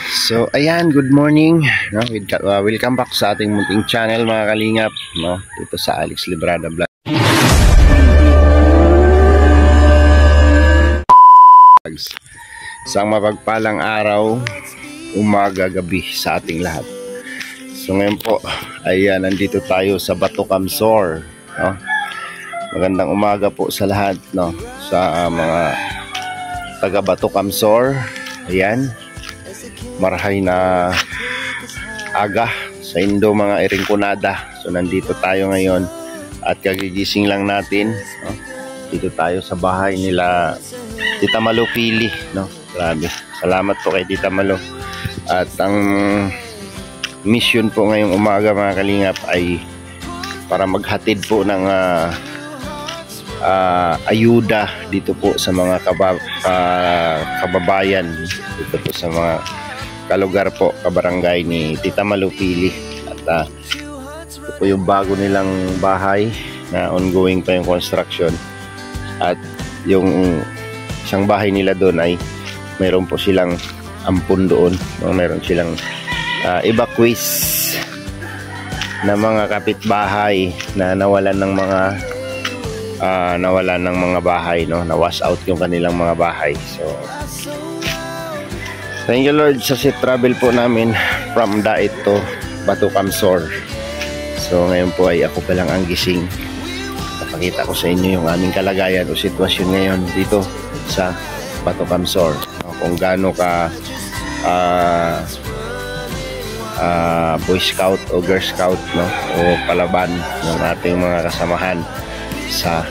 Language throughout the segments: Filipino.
So ayan, good morning, no? Welcome back sa ating munting channel mga kalingap, no? Dito sa Alex Librada Vlog. Isang mapagpalang araw, umaga, gabi sa ating lahat. So ngayon po, ayan, nandito tayo sa Bato Kamsor, no? Magandang umaga po sa lahat, no? Sa mga taga Bato Kamsor. Ayan, marahay na aga sa Indo mga Iringkunada. So nandito tayo ngayon at kagigising lang natin, no? Dito tayo sa bahay nila Tita Malo Pili, no? Grabe, salamat po kay Tita Malo. At ang mission po ngayong umaga mga kalingap ay para maghatid po ng ayuda dito po sa mga kababayan dito po sa mga kalugar po, kabarangay ni Tita Malo Pili. At ito po yung bago nilang bahay na ongoing pa yung construction. At yung isang bahay nila doon ay mayroon po silang ampun doon, no? Mayroon silang evacuees na mga kapitbahay na nawalan ng mga bahay, no? Na wash out yung kanilang mga bahay. So thank you Lord sa safe travel po namin from Dait to Bato Kamsor. So ngayon po ay ako pa lang ang gising. Napakita ko sa inyo yung aming kalagayan o sitwasyon ngayon dito sa Bato Kamsor. Kung gaano ka Boy Scout o Girl Scout, no? O palaban ng ating mga kasamahan sa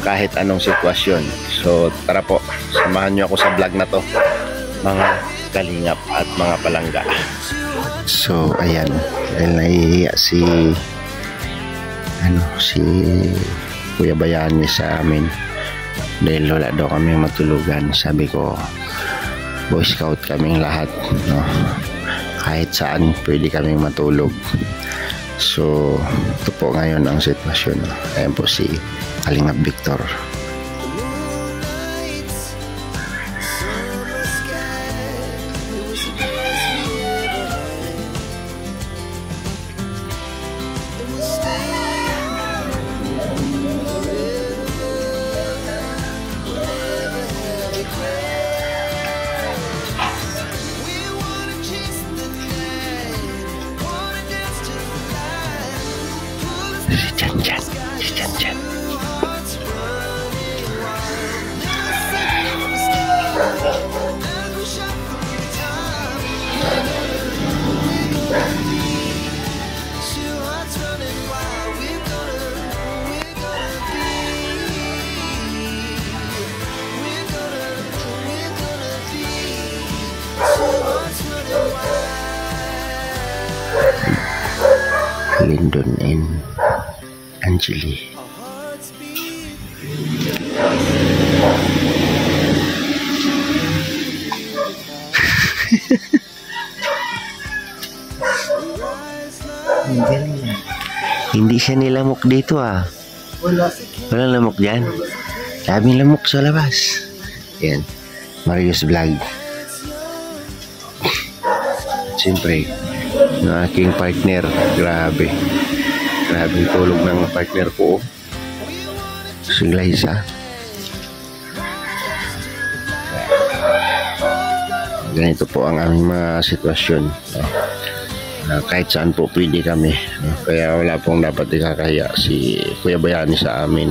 kahit anong sitwasyon. So tara po, samahan nyo ako sa vlog na to mga kalingap at mga palangga. So ayan, dahil nahihiya si Kuya Bayani sa amin dahil wala daw kami matulugan. Sabi ko, Boy Scout kaming lahat, no? Kahit saan pwede kaming matulog. So ito po ngayon ang sitwasyon, no? Ayan po si Kalingap Victor. Si Jan. Lyndon and Angeli. Hindi siya nilamok dito ah. Wala lamok dyan. Daming lamok sa labas. Yan, Marius Vlog. Siyempre ng aking partner, grabe yung tulog ng partner ko, si Glyza. Ganito po ang aming mga sitwasyon, no? Kahit saan po pwede kami, no? Kaya wala pong dapat ikakahiya si Kuya Bayani sa amin,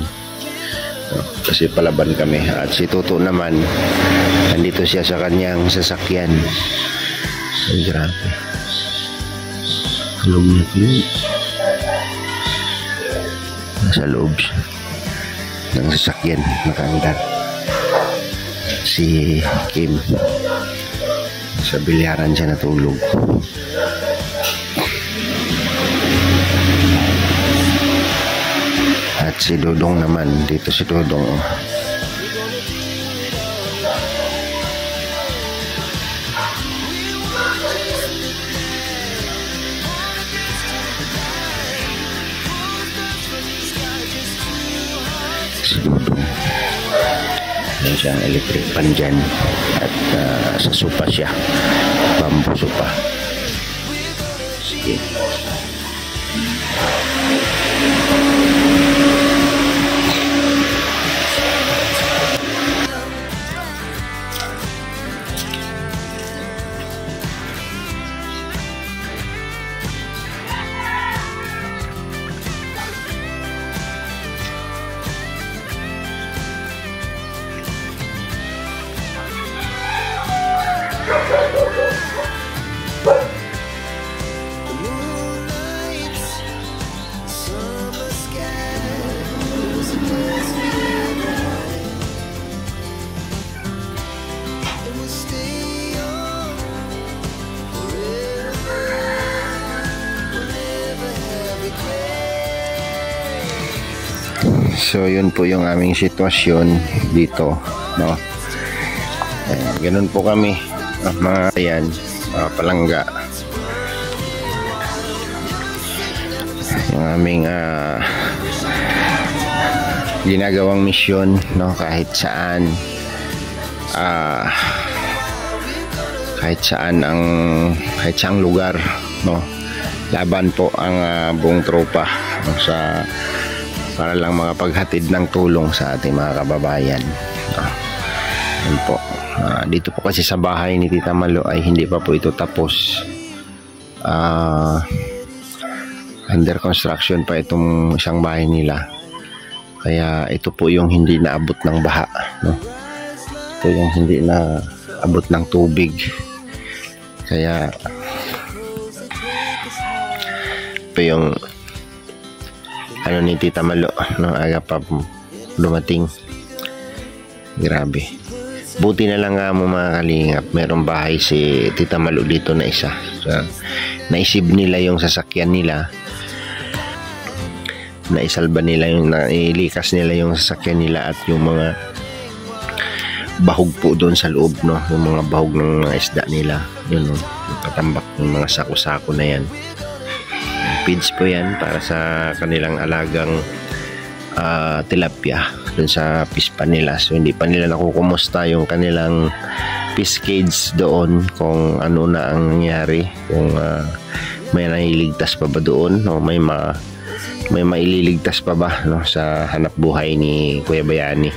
no? Kasi palaban kami. At si Tuto naman, nandito siya sa kanyang sasakyan. So grabe, loob nasa loob siya ng sasakyan, nakaandar. Si Kim sa bilyaran siya natulog. At si Dodong naman, dito si Dodong. siyang electric pan dyan. At sa sopa siya. Bamboo sopa. Sige. So yun po yung aming sitwasyon dito, no. Ganun po kami, mga yan, mga palangga. Yung aming ginagawang misyon, no, kahit saan kahit saang lugar, no, laban po ang buong tropa, no, para lang makapaghatid ng tulong sa ating mga kababayan. Yan po. Dito po kasi sa bahay ni Tita Malo ay hindi pa po ito tapos. Under construction pa itong isang bahay nila. Kaya ito po yung hindi naabot ng baha, no? Ito yung hindi na abot ng tubig. Kaya ito yung ano ni Tita Malo, no, aga pa dumating. Grabe. Buti na lang nga mo mga kalingap, merong bahay si Tita Malo dito na isa. So, naisib nila yung sasakyan nila. Naisalba nila yung, nailikas nila yung sasakyan nila at yung mga bahog po doon sa loob, no, yung mga bahog ng mga isda nila. Yun, no, yung patambak ng mga sako-sako na yan. Feeds po yan para sa kanilang alagang tilapia dun sa fish pa nila. So hindi pa nila nakukumusta yung kanilang fish cage doon kung ano na ang nangyari, kung may nailigtas pa ba doon, o may maililigtas pa ba, no, sa hanap buhay ni Kuya Bayani.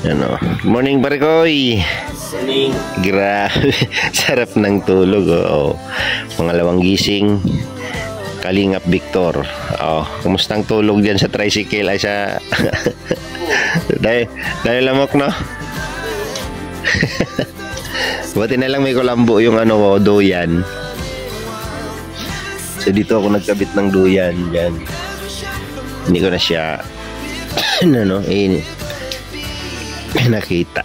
Yan, o. Good morning, Barikoy. Morning. Grabe. Sarap ng tulog, oh. Pangalawang gising. Kalingap Victor. Oh, kumusta ang tulog diyan sa tricycle ay sa dahil lamok, no? Buti na lang may kulambo yung ano, duyan. So dito ako nagkabit ng duyan diyan. Hindi ko na siya ano, nakita.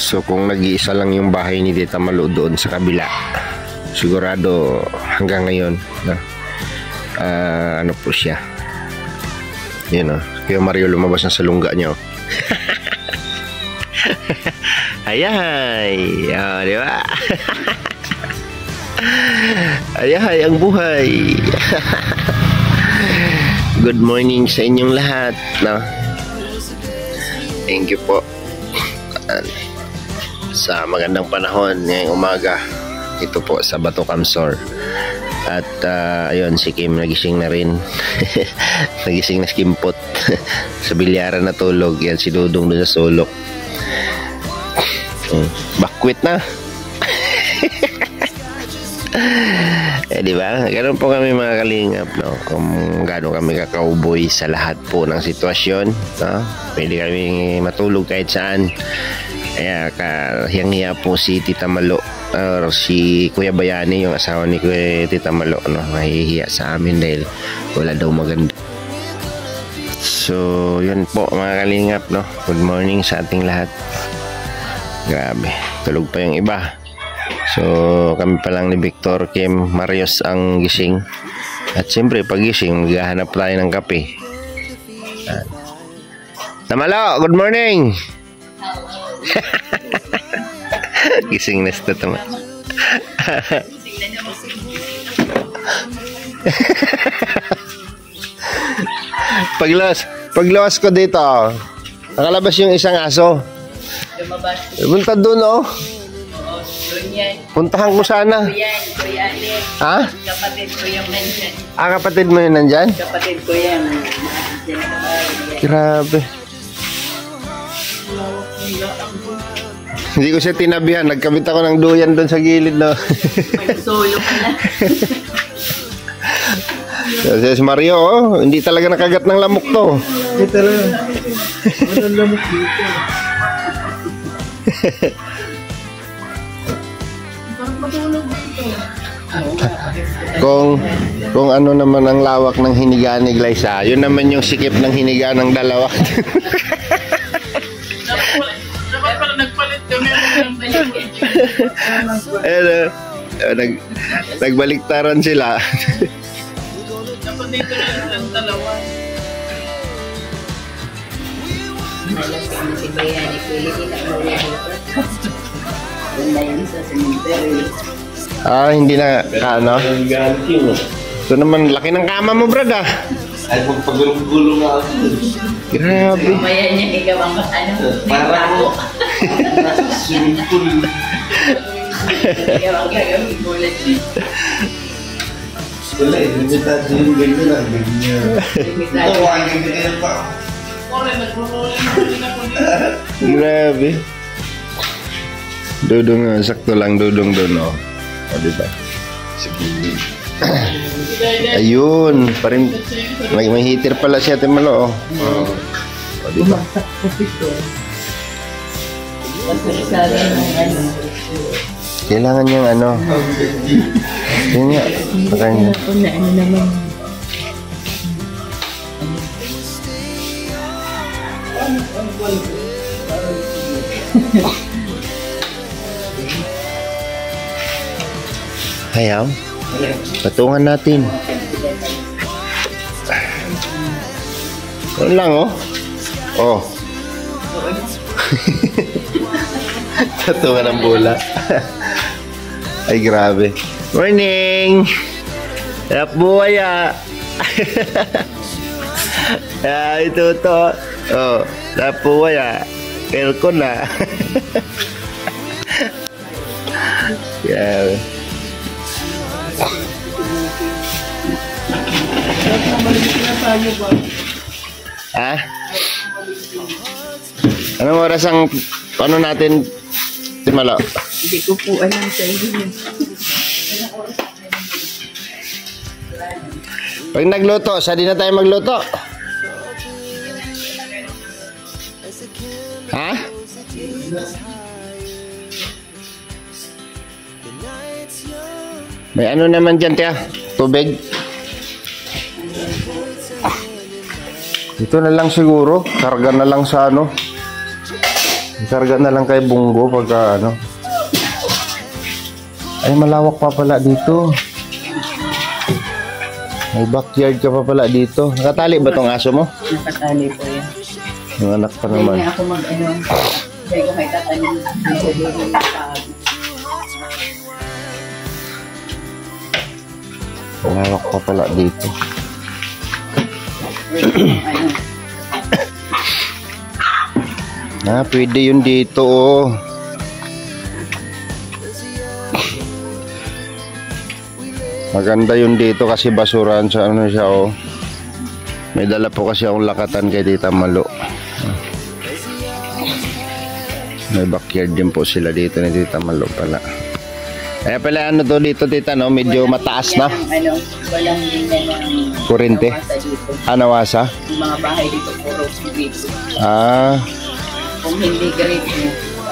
So kung nag-iisa lang yung bahay ni Tita Malo doon sa kabila, sigurado hanggang ngayon na ano po siya, yun, o, kaya Mario lumabas na sa lungga niya. Ayay, oh, di ba? Ayay ang buhay. Good morning sa inyong lahat, no? Thank you po sa magandang panahon ngayong umaga ito po sa Bato Kamsor. At ayun, si Kim nagising na rin. Nagising na skimpot. Sa bilyaran na tulog. Yan si Dudong doon sa sulok. Bakwit na. Diba? Ganun po kami mga kalingap, no? Kung gano'n kami kakauboy sa lahat po ng sitwasyon, no? Pwede kami matulog kahit saan. Kaya kahiyang-hiya po si Tita Malo or si Kuya Bayani, yung asawa ni Kuya Tita Malo, no? Mahihiya sa amin dahil wala daw maganda. So yun po mga kalingap, no? Good morning sa ating lahat. Grabe, tulog pa yung iba. So kami pa lang ni Victor, Kim, Marios ang gising. At siyempre pag gising maghahanap tayo ng kape. Tamalo, good morning. Gising na sa tama. Paglawas ko dito, nakalabas yung isang aso. Lumabas. Punta doon, oh. Oo, doon yan. Puntahan ko sana. Kuya Ali. Ha? Kapatid ko yung nandyan. Ah, kapatid mo yun nandyan? Kapatid ko yan. Grabe. Hindi ko siya tinabihan. Nagkabit ako ng duyan doon sa gilid, no? Solo ka na. Si Mario, oh, hindi talaga nakagat ng lamok to. Hindi talaga. Walang lamok dito. Parang matulog dito. Kung ano naman ang lawak ng hinigaan ni Glyza, yun naman yung sikip ng hinigaan ng dalawa. Dapat pala nagpalit kami ng balik. Nagbaliktaran sila. Dapat dito lang ang dalawa. Malasing si Bayani, pwede kita mawala. Doon na yun sa cemetery. Ah, hindi na, ano? Ito naman, laki ng kama mo, brad, ah. Ay, magpagulong-gulong nga ako. Grabe. Mamaya niya ikaw ang Parang nasa swimming pool. ikaw ang gagawin bullet. Wala eh, limitado yung ganyan lang. Ganyan. Ito, ang ganyan pa. Grabe. Dudong, sakto lang dudong doon, oh. O, diba? Sige. Ayun, parin, may heater pala si Ate Malo, oh. O, diba? Kailangan niyang ano. Yun nga. Pakanya. Ano naman. Hayaw. Patungan natin. Ano lang, oh. Oh. Patungan ng bola. Ay, grabe. Morning! Sarap buhay, ah. Ito to. Oh, sarap buhay, ah. Aircon, ah. Yeah. Ha? Anong oras ang ano natin, Timalo? Hindi ko po alam sa inyo. Pag nagluto, sa di na tayo magluto. Ha? May ano naman dyan, tiya? Tubig? Ito na lang siguro. Karga na lang sa ano. Karga na lang kay Bungo pagka ano. Ay, malawak pa pala dito. May backyard ka pa pala dito. Nakatali ba tong aso mo? Nakatali po yan. Yung anak pa Hindi naman. niya ako mag-ano. Hindi ko may tatanim. Sa dulo ng pag. Malawak pa pala dito. Ano? Pwede yun dito, oh. Maganda yun dito kasi basuran sa ano siya, oh. May dala po kasi akong lakatan kay Tita Malo. May backyard din po sila dito ni Tita Malo pala. Kaya pala ano to dito, Tita, no? Medyo mataas na. Ano, walang linya ng Kurente? nawasa dito. Anawasa? Yung mga bahay dito puro dito. Ah, Kung hindi grade mo,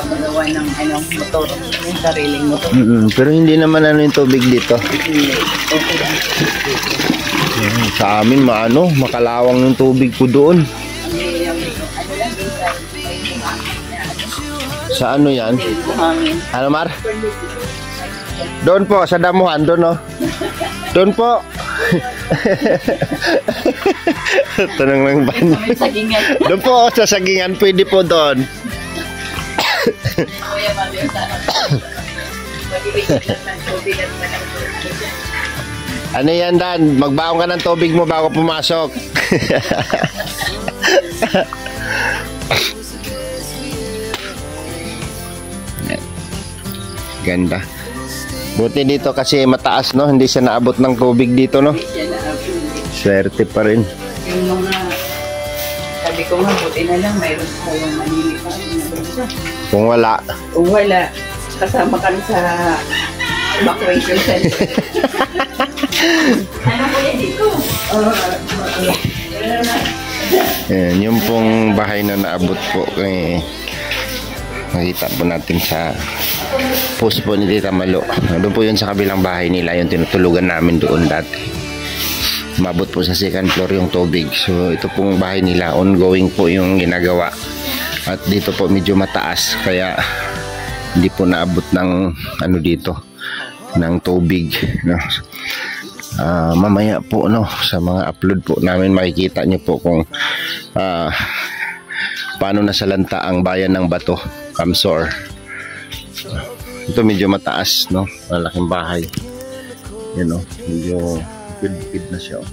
magawa ng ano, motor, yung sariling motor. pero hindi naman ano yung tubig dito. Hindi. Okay lang. Sa amin, maano, makalawang yung tubig ko doon. Ano lang din Sa ano yan? buhangin. Ano, Mar? Doon po, sa damuhan, doon, oh. Doon po. Tanong ng banyo. Sagingan. Doon po, sa sagingan, pwede po doon. Kuya, mami, sana. Mag-ibig ng tubig at manang Ano yan, Dan? Magbaon ka ng tubig mo bago pumasok. Ganda. Buti dito kasi mataas, no? Hindi siya naabot ng tubig dito, no? Siya na Swerte pa rin. yung mga, sabi ko nga, buti na lang, mayroon tayong manilipan na bansa. Kung wala. Kung wala, kasama kami sa evacuation center. Ano po yan dito? Ayan, yung pong bahay na naabot po, makita po natin sa post po ni Tita Malo. Doon po yun sa kabilang bahay nila, yung tinutulugan namin doon dati. Umabot po sa second floor yung tubig. So ito pong bahay nila, ongoing po yung ginagawa. At dito po medyo mataas, kaya hindi po naabot ng ano dito, ng tubig, no? Mamaya po, no, sa mga upload po namin makikita nyo po kung paano nasalanta ang bayan ng Bato, Kamsor. Ito medyo mataas, no, malaking bahay, yun, no, medyo bukid na siya,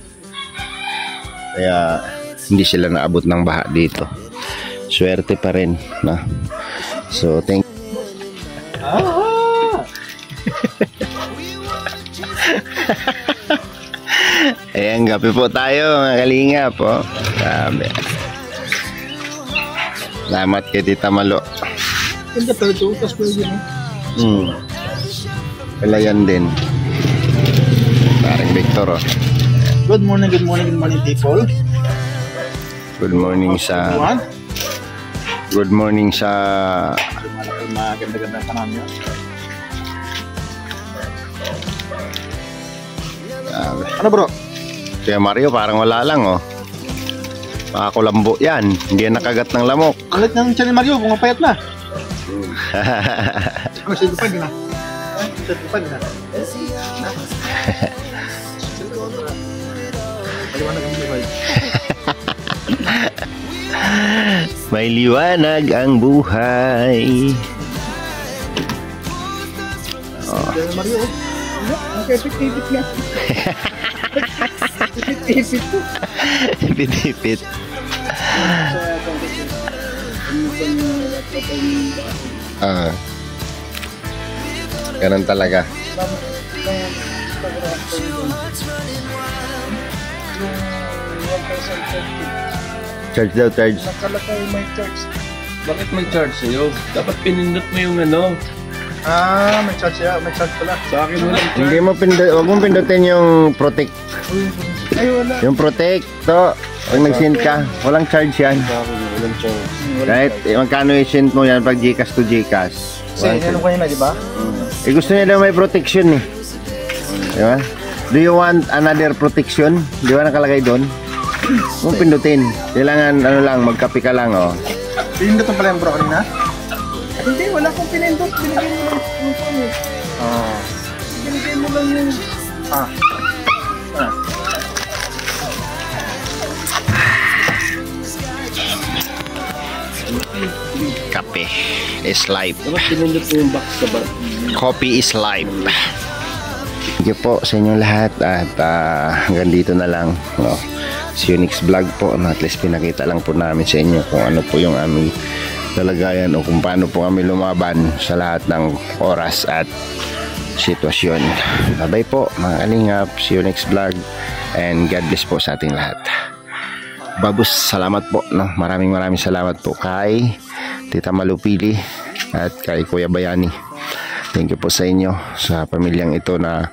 kaya hindi sila naabot ng baha dito. Swerte pa rin, no? So thank ayan, gabi po tayo mga kalinga po. Sabi. Salamat kay Tita Malo. Ganda pala ito. Tapos pwede mo. Palayan din. Parang Victor, oh. Good morning people. Good morning sa... Good morning sa... Maganda-ganda ka namin. Ano bro? Kaya Mario parang wala lang, oh. Makakulambo yan. Hindi yan nakagat ng lamok. Ulit ng channel Mario, pumapayat na. Ano, sigupag na. Sigupag na. Maliwanag ang buhay. May liwanag ang buhay. Channel Mario, nakapit-ipit na. Ipit-ipit po. Ipit-ipit. Ganun talaga. Charge daw, charge. Nakalakay may charge. Bakit may charge sa'yo? Dapat pinindot mo yung ano. May charge siya. May charge pala. Sa akin walang charge. Hindi mo wag mong pindutin yung protect. Ay, wala. Yung protect, to. Pag nag-send ka, walang charge yan. Sa akin walang charge. Right? Magkano i-send mo yan pag Gcash to Gcash? Kasi yan kanina, di ba? Gusto niya daw may protection eh. Di ba? Do you want another protection? Di ba nakalagay doon? Kung pindutin. Kailangan ano lang, magkape ka lang, oh. Pinindot mo pala yung bro kanina? Hindi, wala akong pinindot. Binigay mo lang yung phone eh. Binigay mo lang yung... Kape is life. Dapat pinindot mo yung box sa bar. Coffee is life. Thank you po sa inyong lahat. At hanggang dito na lang, no? Si Unix Vlog po, at least pinakita lang po namin sa inyo kung ano po yung aming kalagayan o kung paano po kami lumaban sa lahat ng oras at sitwasyon. Bye po mga kalingap, si Unix Vlog, and God bless po sa ating lahat. Babus, salamat po, no? Maraming salamat po kay Tita Malupili at kay Kuya Bayani. Thank you po sa inyo, sa pamilyang ito na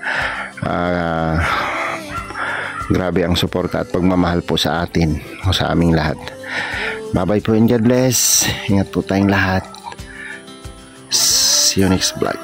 grabe ang suporta at pagmamahal po sa atin o sa aming lahat. Bye bye po and God bless. Ingat po tayong lahat. See you next vlog.